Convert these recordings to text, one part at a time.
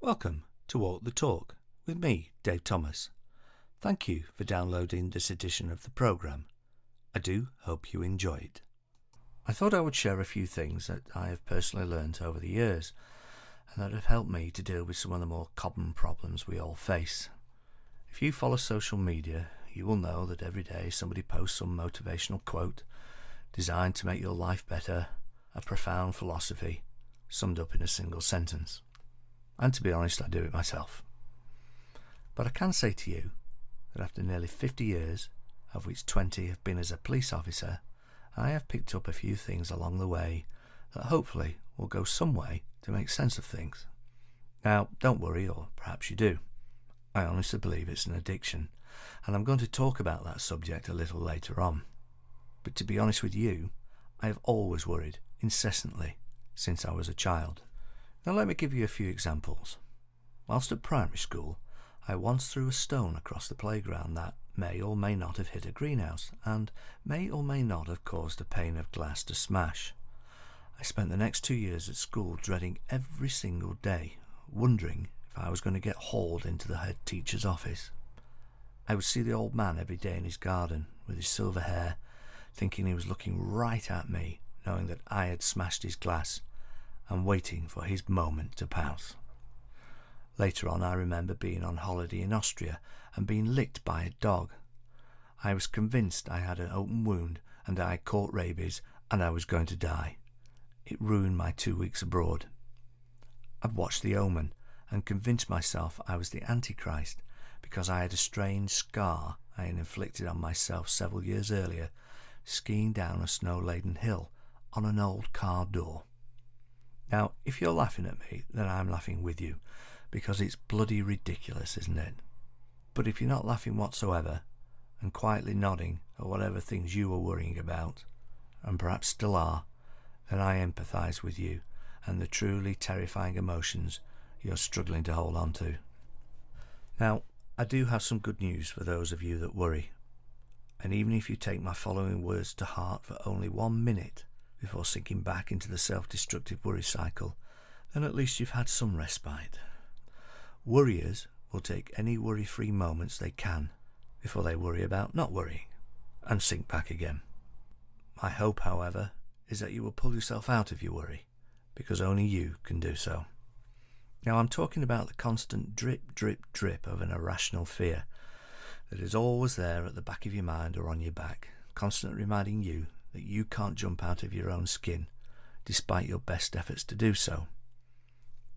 Welcome to Walk the Talk with me, Dave Thomas. Thank you for downloading this edition of the programme. I do hope you enjoy it. I thought I would share a few things that I have personally learnt over the years and that have helped me to deal with some of the more common problems we all face. If you follow social media, you will know that every day somebody posts some motivational quote designed to make your life better, a profound philosophy summed up in a single sentence. And to be honest, I do it myself. But I can say to you that after nearly 50 years, of which 20 have been as a police officer, I have picked up a few things along the way that hopefully will go some way to make sense of things. Now, don't worry, or perhaps you do. I honestly believe it's an addiction, and I'm going to talk about that subject a little later on. But to be honest with you, I have always worried, incessantly, since I was a child. Now let me give you a few examples. Whilst at primary school, I once threw a stone across the playground that may or may not have hit a greenhouse and may or may not have caused a pane of glass to smash. I spent the next 2 years at school dreading every single day, wondering if I was going to get hauled into the head teacher's office. I would see the old man every day in his garden with his silver hair, thinking he was looking right at me, knowing that I had smashed his glass and waiting for his moment to pounce. Later on, I remember being on holiday in Austria and being licked by a dog. I was convinced I had an open wound and I had caught rabies and I was going to die. It ruined my 2 weeks abroad. I'd watched The Omen and convinced myself I was the Antichrist because I had a strange scar I had inflicted on myself several years earlier, skiing down a snow-laden hill on an old car door. Now, if you're laughing at me, then I'm laughing with you, because it's bloody ridiculous, isn't it? But if you're not laughing whatsoever, and quietly nodding at whatever things you were worrying about, and perhaps still are, then I empathise with you and the truly terrifying emotions you're struggling to hold on to. Now, I do have some good news for those of you that worry, and even if you take my following words to heart for only 1 minute, before sinking back into the self-destructive worry cycle, then at least you've had some respite. Worriers will take any worry-free moments they can before they worry about not worrying and sink back again. My hope, however, is that you will pull yourself out of your worry, because only you can do so. Now, I'm talking about the constant drip, drip, drip of an irrational fear that is always there at the back of your mind or on your back, constantly reminding you that you can't jump out of your own skin, despite your best efforts to do so.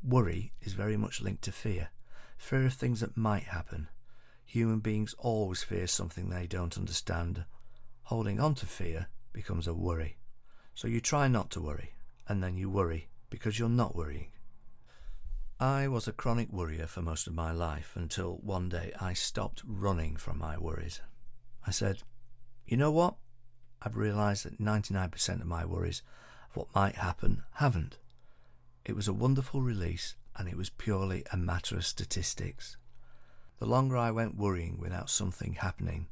Worry is very much linked to fear of things that might happen. Human beings always fear something they don't understand. Holding on to fear becomes a worry. So you try not to worry, and then you worry because you're not worrying. I was a chronic worrier for most of my life until one day I stopped running from my worries. I said, you know what? I've realised that 99% of my worries of what might happen haven't. It was a wonderful release, and it was purely a matter of statistics. The longer I went worrying without something happening,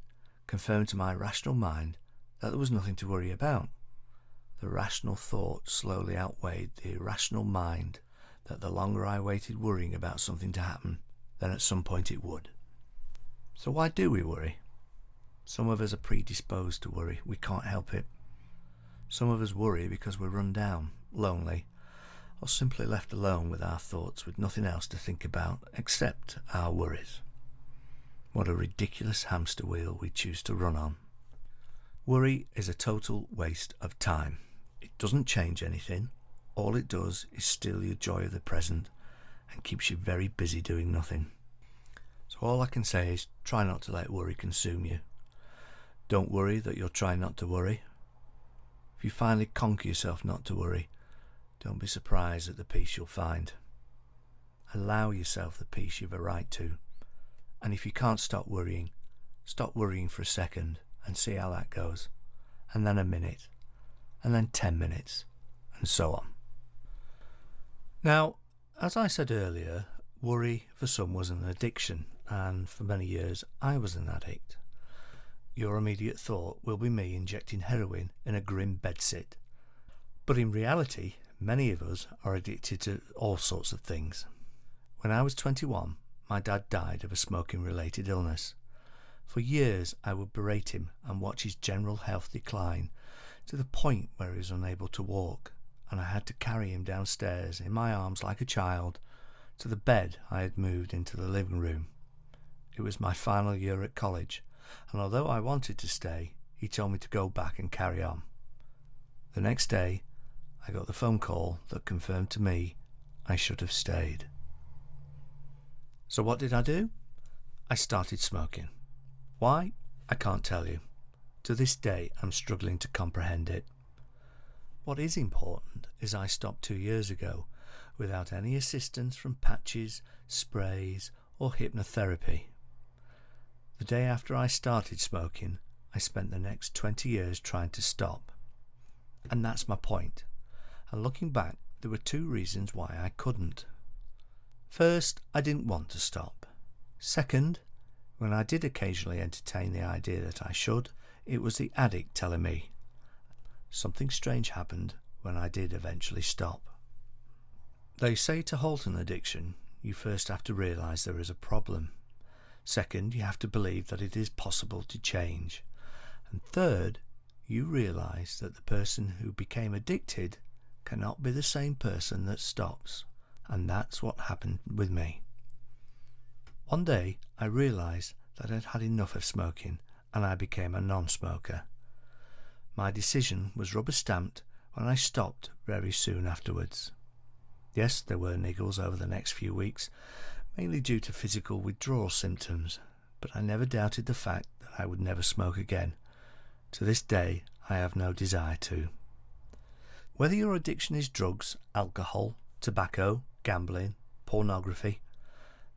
confirmed to my rational mind that there was nothing to worry about. The rational thought slowly outweighed the irrational mind that the longer I waited worrying about something to happen, then at some point it would. So why do we worry? Some of us are predisposed to worry. We can't help it. Some of us worry because we're run down, lonely, or simply left alone with our thoughts with nothing else to think about except our worries. What a ridiculous hamster wheel we choose to run on. Worry is a total waste of time. It doesn't change anything. All it does is steal your joy of the present and keeps you very busy doing nothing. So all I can say is try not to let worry consume you. Don't worry that you're trying not to worry. If you finally conquer yourself not to worry, don't be surprised at the peace you'll find. Allow yourself the peace you've a right to. And if you can't stop worrying for a second and see how that goes. And then a minute. And then 10 minutes. And so on. Now, as I said earlier, worry for some was an addiction, and for many years I was an addict. Your immediate thought will be me injecting heroin in a grim bedsit. But in reality, many of us are addicted to all sorts of things. When I was 21, my dad died of a smoking-related illness. For years I would berate him and watch his general health decline to the point where he was unable to walk, and I had to carry him downstairs in my arms like a child to the bed I had moved into the living room. It was my final year at college, and although I wanted to stay, he told me to go back and carry on. The next day, I got the phone call that confirmed to me I should have stayed. So what did I do? I started smoking. Why? I can't tell you. To this day, I'm struggling to comprehend it. What is important is I stopped 2 years ago without any assistance from patches, sprays, or hypnotherapy. The day after I started smoking, I spent the next 20 years trying to stop. And that's my point. And looking back, there were 2 reasons why I couldn't. First, I didn't want to stop. Second, when I did occasionally entertain the idea that I should, it was the addict telling me. Something strange happened when I did eventually stop. They say to halt an addiction, you first have to realise there is a problem. Second, you have to believe that it is possible to change. And third, you realise that the person who became addicted cannot be the same person that stops. And that's what happened with me. One day I realised that I'd had enough of smoking and I became a non-smoker. My decision was rubber-stamped when I stopped very soon afterwards. Yes, there were niggles over the next few weeks, mainly due to physical withdrawal symptoms, but I never doubted the fact that I would never smoke again. To this day, I have no desire to. Whether your addiction is drugs, alcohol, tobacco, gambling, pornography,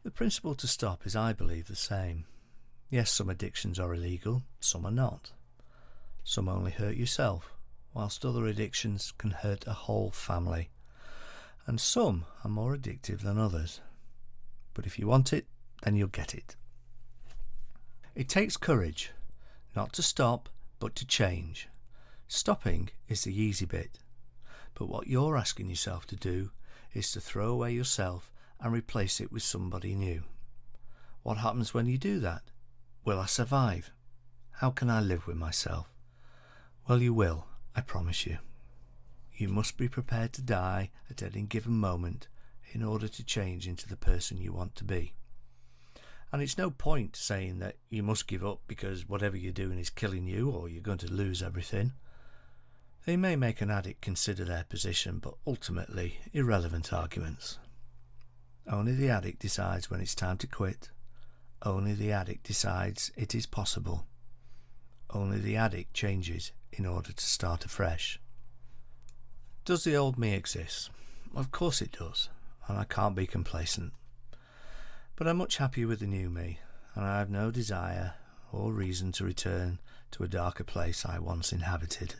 the principle to stop is, I believe, the same. Yes, some addictions are illegal, some are not. Some only hurt yourself, whilst other addictions can hurt a whole family. And some are more addictive than others. But if you want it, then you'll get it. It takes courage, not to stop, but to change. Stopping is the easy bit. But what you're asking yourself to do is to throw away yourself and replace it with somebody new. What happens when you do that? Will I survive? How can I live with myself? Well, you will, I promise you. You must be prepared to die at any given moment in order to change into the person you want to be. And it's no point saying that you must give up because whatever you're doing is killing you or you're going to lose everything. They may make an addict consider their position, but ultimately irrelevant arguments. Only the addict decides when it's time to quit. Only the addict decides it is possible. Only the addict changes in order to start afresh. Does the old me exist? Of course it does, and I can't be complacent. But I'm much happier with the new me, and I have no desire or reason to return to a darker place I once inhabited.